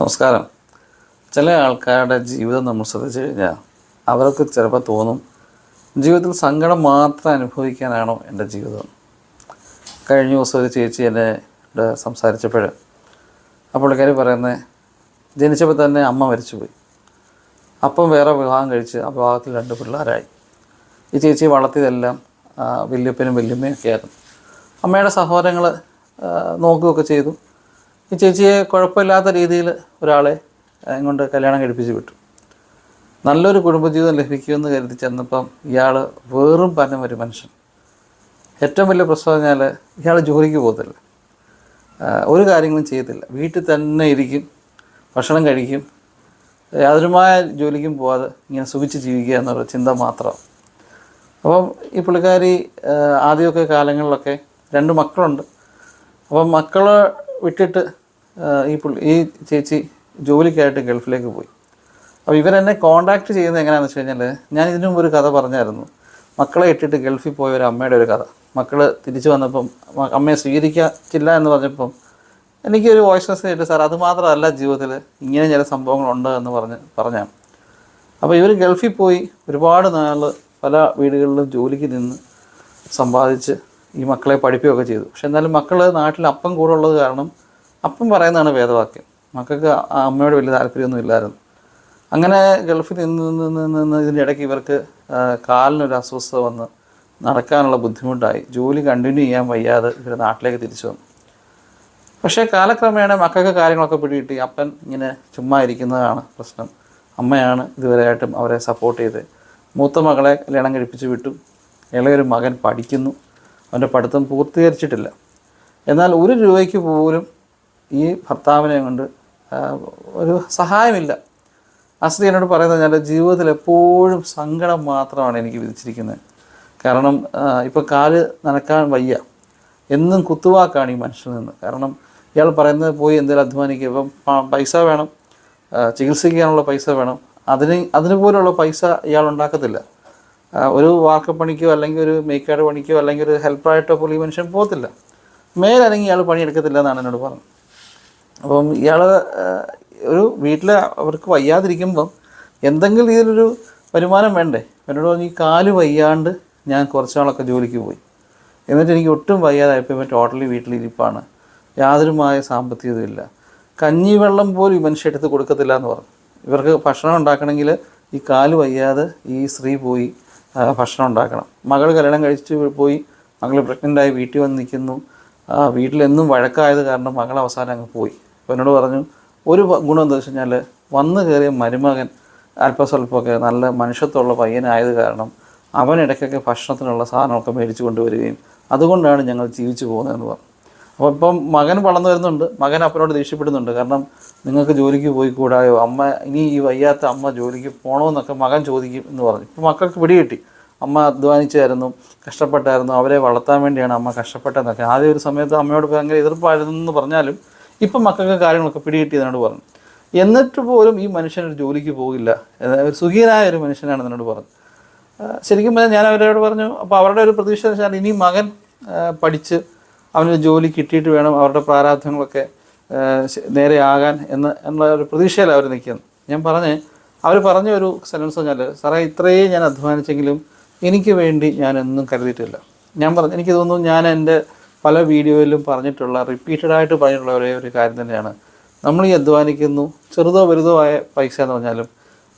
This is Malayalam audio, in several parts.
നമസ്കാരം. ചില ആൾക്കാരുടെ ജീവിതം നമ്മൾ ശ്രദ്ധിച്ചു കഴിഞ്ഞാൽ അവർക്ക് ചിലപ്പോൾ തോന്നും, ജീവിതത്തിൽ സങ്കടം മാത്രം അനുഭവിക്കാനാണോ എൻ്റെ ജീവിതം. കഴിഞ്ഞ ദിവസം ഒരു ചേച്ചി എന്നെ സംസാരിച്ചപ്പോൾ പുള്ളിക്കാരി പറയുന്നത്, ജനിച്ചപ്പോൾ തന്നെ അമ്മ മരിച്ചുപോയി, അപ്പം വേറെ വിവാഹം കഴിച്ച് ആ വിവാഹത്തിൽ 2 പിള്ളേരായി. ഈ ചേച്ചി വളർത്തിയതെല്ലാം വല്യപ്പനും വല്യമ്മയൊക്കെ ആയിരുന്നു. അമ്മയുടെ സഹോദരങ്ങൾ നോക്കുകയൊക്കെ ചെയ്തു. ഈ ചേച്ചിയെ കുഴപ്പമില്ലാത്ത രീതിയിൽ ഒരാളെ കൊണ്ട് കല്യാണം കഴിപ്പിച്ച് വിട്ടു. നല്ലൊരു കുടുംബജീവിതം ലഭിക്കുമെന്ന് കരുതി ചെന്നപ്പം ഇയാൾ വെറും പനം ഒരു മനുഷ്യൻ. ഏറ്റവും വലിയ പ്രശ്നം പറഞ്ഞാൽ ഇയാൾ ജോലിക്ക് പോകത്തില്ല, ഒരു കാര്യങ്ങളും ചെയ്യത്തില്ല, വീട്ടിൽ തന്നെ ഇരിക്കും, ഭക്ഷണം കഴിക്കും, യാതൊരുമായ ജോലിക്കും പോകാതെ ഇങ്ങനെ സുഖിച്ച് ജീവിക്കുക എന്നുള്ള ചിന്ത മാത്രം. അപ്പം ഈ പുള്ളിക്കാരി ആദ്യമൊക്കെ കാലങ്ങളിലൊക്കെ 2 മക്കളുണ്ട്. അപ്പം മക്കളെ വിട്ടിട്ട് ഈ ചേച്ചി ജോലിക്കായിട്ട് ഗൾഫിലേക്ക് പോയി. അപ്പോൾ ഇവരെന്നെ കോണ്ടാക്ട് ചെയ്യുന്നത് എങ്ങനെയാണെന്ന് വെച്ച് കഴിഞ്ഞാൽ, ഞാൻ ഇതിനു മുമ്പ് ഒരു കഥ പറഞ്ഞായിരുന്നു. മക്കളെ ഇട്ടിട്ട് ഗൾഫിൽ പോയ ഒരു അമ്മയുടെ ഒരു കഥ. മക്കൾ തിരിച്ചു വന്നപ്പം അമ്മയെ സ്വീകരിക്കില്ല എന്ന് പറഞ്ഞപ്പം എനിക്കൊരു വോയിസ് മെസ്സേജ് ഇട്ട്, സാർ അത് മാത്രമല്ല ജീവിതത്തിൽ ഇങ്ങനെ ചില സംഭവങ്ങളുണ്ട് എന്ന് പറഞ്ഞാണ്. അപ്പോൾ ഇവർ ഗൾഫിൽ പോയി ഒരുപാട് നാൾ പല വീടുകളിലും ജോലിക്ക് നിന്ന് സമ്പാദിച്ച് ഈ മക്കളെ പഠിപ്പിക്കുകയൊക്കെ ചെയ്തു. പക്ഷെ എന്നാലും മക്കൾ നാട്ടിൽ അപ്പം കൂടെ ഉള്ളത് കാരണം അപ്പം പറയുന്നതാണ് വേദവാക്യം. മക്കൾക്ക് ആ അമ്മയോട് വലിയ താല്പര്യമൊന്നും ഇല്ലായിരുന്നു. അങ്ങനെ ഗൾഫിൽ നിന്ന് ഇതിൻ്റെ ഇടയ്ക്ക് ഇവർക്ക് കാലിനൊരു അസ്വസ്ഥത വന്ന് നടക്കാനുള്ള ബുദ്ധിമുട്ടായി. ജോലി കണ്ടിന്യൂ ചെയ്യാൻ വയ്യാതെ ഇവർ നാട്ടിലേക്ക് തിരിച്ചു വന്നു. പക്ഷേ കാലക്രമേണ മക്കൾക്ക് കാര്യങ്ങളൊക്കെ പിടികിട്ടി. അപ്പൻ ഇങ്ങനെ ചുമ്മാ ഇരിക്കുന്നതാണ് പ്രശ്നം. അമ്മയാണ് ഇതുവരെയായിട്ടും അവരെ സപ്പോർട്ട് ചെയ്ത്. മൂത്ത മകളെ കല്യാണം കഴിപ്പിച്ച് വിട്ടു. ഇളയൊരു മകൻ പഠിക്കുന്നു, അവൻ്റെ പഠിത്തം പൂർത്തീകരിച്ചിട്ടില്ല. എന്നാൽ 1 രൂപയ്ക്ക് പോലും ഈ ഭർത്താവിനെ കൊണ്ട് ഒരു സഹായമില്ല. ആ സ്ത്രീ എന്നോട് പറയുന്നത് പറഞ്ഞാൽ, ജീവിതത്തിൽ എപ്പോഴും സങ്കടം മാത്രമാണ് എനിക്ക് വിധിച്ചിരിക്കുന്നത്. കാരണം ഇപ്പോൾ കാല് നനക്കാൻ വയ്യ, എന്നും കുത്തുവാക്കാണ് ഈ മനുഷ്യനിൽ നിന്ന്. കാരണം ഇയാൾ പറയുന്നത് പോയി എന്തെങ്കിലും അധ്വാനിക്കുക, ഇപ്പം പൈസ വേണം, ചികിത്സിക്കാനുള്ള പൈസ വേണം, അതിന് പോലുള്ള പൈസ ഇയാൾ ഉണ്ടാക്കത്തില്ല. ഒരു വാർക്കപ്പണിക്കോ അല്ലെങ്കിൽ ഒരു മേക്കാട് പണിക്കോ അല്ലെങ്കിൽ ഒരു ഹെൽപ്പറായിട്ടോ പോലും ഈ മനുഷ്യൻ പോകത്തില്ല. മേലല്ലെങ്കിൽ ഇയാൾ പണിയെടുക്കത്തില്ല എന്നാണ് എന്നോട് പറഞ്ഞത്. അപ്പം ഇയാൾ ഒരു വീട്ടിൽ അവർക്ക് വയ്യാതിരിക്കുമ്പം എന്തെങ്കിലും രീതിയിലൊരു വരുമാനം വേണ്ടേ. എന്നോട് പറഞ്ഞു, ഈ കാല് വയ്യാണ്ട് ഞാൻ കുറച്ച് നാളൊക്കെ ജോലിക്ക് പോയി, എന്നിട്ട് എനിക്ക് ഒട്ടും വയ്യാതായപ്പോൾ ഇവൻ ടോട്ടലി വീട്ടിലിരിപ്പാണ്, യാതൊരുമായ സാമ്പത്തികതയില്ല, കഞ്ഞിവെള്ളം പോലും ഈ മനുഷ്യ എടുത്ത് കൊടുക്കത്തില്ല എന്ന് പറഞ്ഞു. ഇവർക്ക് ഭക്ഷണം ഉണ്ടാക്കണമെങ്കിൽ ഈ കാല് വയ്യാതെ ഈ സ്ത്രീ പോയി ഭക്ഷണം ഉണ്ടാക്കണം. മകൾ കല്യാണം കഴിച്ച് പോയി, മകൾ പ്രഗ്നൻ്റായി വീട്ടിൽ വന്ന് നിൽക്കുന്നു. വീട്ടിലെന്നും വഴക്കായത് കാരണം മകൾ അവസാനം അങ്ങ് പോയി. അപ്പോൾ എന്നോട് പറഞ്ഞു, ഒരു ഗുണം എന്താ വെച്ച് കഴിഞ്ഞാൽ, വന്ന് കയറിയ മരുമകൻ അല്പസ്വല്പമൊക്കെ നല്ല മനുഷ്യത്വമുള്ള പയ്യനായത് കാരണം അവൻ ഇടയ്ക്കൊക്കെ ഭക്ഷണത്തിനുള്ള സാധനമൊക്കെ മേടിച്ചു കൊണ്ടുവരികയും അതുകൊണ്ടാണ് ഞങ്ങൾ ജീവിച്ചു പോകുന്നതെന്ന് പറഞ്ഞു. അപ്പോൾ ഇപ്പം മകൻ വളർന്നു വരുന്നുണ്ട്. മകൻ അപ്പനോട് ദേഷ്യപ്പെടുന്നുണ്ട്. കാരണം നിങ്ങൾക്ക് ജോലിക്ക് പോയി കൂടായോ, അമ്മ ഇനി ഈ വയ്യാത്ത അമ്മ ജോലിക്ക് പോകണമെന്നൊക്കെ മകൻ ചോദിക്കും എന്ന് പറഞ്ഞു. ഇപ്പോൾ മക്കൾക്ക് പിടികിട്ടി, അമ്മ അധ്വാനിച്ചായിരുന്നു, കഷ്ടപ്പെട്ടായിരുന്നു, അവരെ വളർത്താൻ വേണ്ടിയാണ് അമ്മ കഷ്ടപ്പെട്ടതെന്നൊക്കെ. ആദ്യം ഒരു സമയത്ത് അമ്മയോട് ഭയങ്കര എതിർപ്പായിരുന്നു എന്ന് പറഞ്ഞാലും ഇപ്പം മക്കൾക്ക് കാര്യങ്ങളൊക്കെ പിടികിട്ടിയതിനോട് പറഞ്ഞു. എന്നിട്ട് പോലും ഈ മനുഷ്യനൊരു ജോലിക്ക് പോകില്ല, ഒരു സുഖീയനായ ഒരു മനുഷ്യനാണ് എന്നോട് പറഞ്ഞു. ശരിക്കും പറഞ്ഞാൽ ഞാൻ അവരോട് പറഞ്ഞു, അപ്പോൾ അവരുടെ ഒരു പ്രതീക്ഷ വെച്ചാൽ ഇനി മകൻ അവനൊരു ജോലി കിട്ടിയിട്ട് വേണം അവരുടെ പ്രാരാബ്ധങ്ങളൊക്കെ നേരെയാകാൻ എന്നുള്ള ഒരു പ്രതീക്ഷയിലാണ് അവർ നിൽക്കുന്നത്. അവർ പറഞ്ഞ ഒരു സെൻറ്റൻസ് പറഞ്ഞാൽ, സാറേ ഇത്രയും ഞാൻ അധ്വാനിച്ചെങ്കിലും എനിക്ക് വേണ്ടി ഞാൻ ഒന്നും കരുതിയിട്ടില്ല. ഞാൻ പറഞ്ഞു, എനിക്ക് തോന്നുന്നു ഞാൻ എൻ്റെ പല വീഡിയോയിലും പറഞ്ഞിട്ടുള്ള റിപ്പീറ്റഡായിട്ട് പറഞ്ഞിട്ടുള്ള ഒരേ ഒരു കാര്യം തന്നെയാണ്, നമ്മൾ ഈ അധ്വാനിക്കുന്നു, ചെറുതോ വലുതോ ആയ പൈസ എന്ന് പറഞ്ഞാലും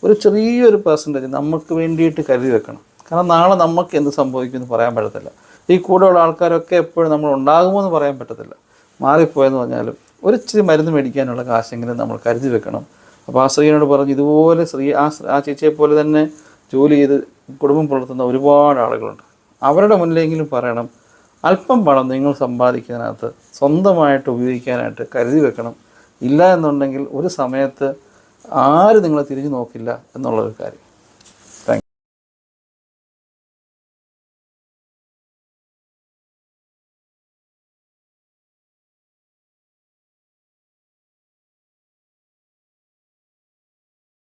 ഒരു ചെറിയൊരു പെർസെൻറ്റേജ് നമുക്ക് വേണ്ടിയിട്ട് കരുതി വെക്കണം. കാരണം നാളെ നമുക്ക് എന്ത് സംഭവിക്കുമെന്ന് പറയാൻ പറ്റത്തില്ല. ഈ കൂടെയുള്ള ആൾക്കാരൊക്കെ എപ്പോഴും നമ്മൾ ഉണ്ടാകുമോ എന്ന് പറയാൻ പറ്റത്തില്ല. മാറിപ്പോയെന്ന് പറഞ്ഞാലും ഒരു ഇച്ചിരി മരുന്ന് മേടിക്കാനുള്ള കാശെങ്കിലും നമ്മൾ കരുതി വെക്കണം. അപ്പോൾ ആ സ്ത്രീയോട് പറഞ്ഞു, ഇതുപോലെ ആ ചേച്ചിയെ പോലെ തന്നെ ജോലി ചെയ്ത് കുടുംബം പുലർത്തുന്ന ഒരുപാട് ആളുകളുണ്ട്. അവരുടെ മുന്നിലെങ്കിലും പറയണം, അല്പം പണം നിങ്ങൾ സമ്പാദിക്കുന്നതിനകത്ത് സ്വന്തമായിട്ട് ഉപയോഗിക്കാനായിട്ട് കരുതി വെക്കണം. ഇല്ല എന്നുണ്ടെങ്കിൽ ഒരു സമയത്ത് ആരും നിങ്ങളെ തിരിഞ്ഞു നോക്കില്ല എന്നുള്ളൊരു കാര്യം.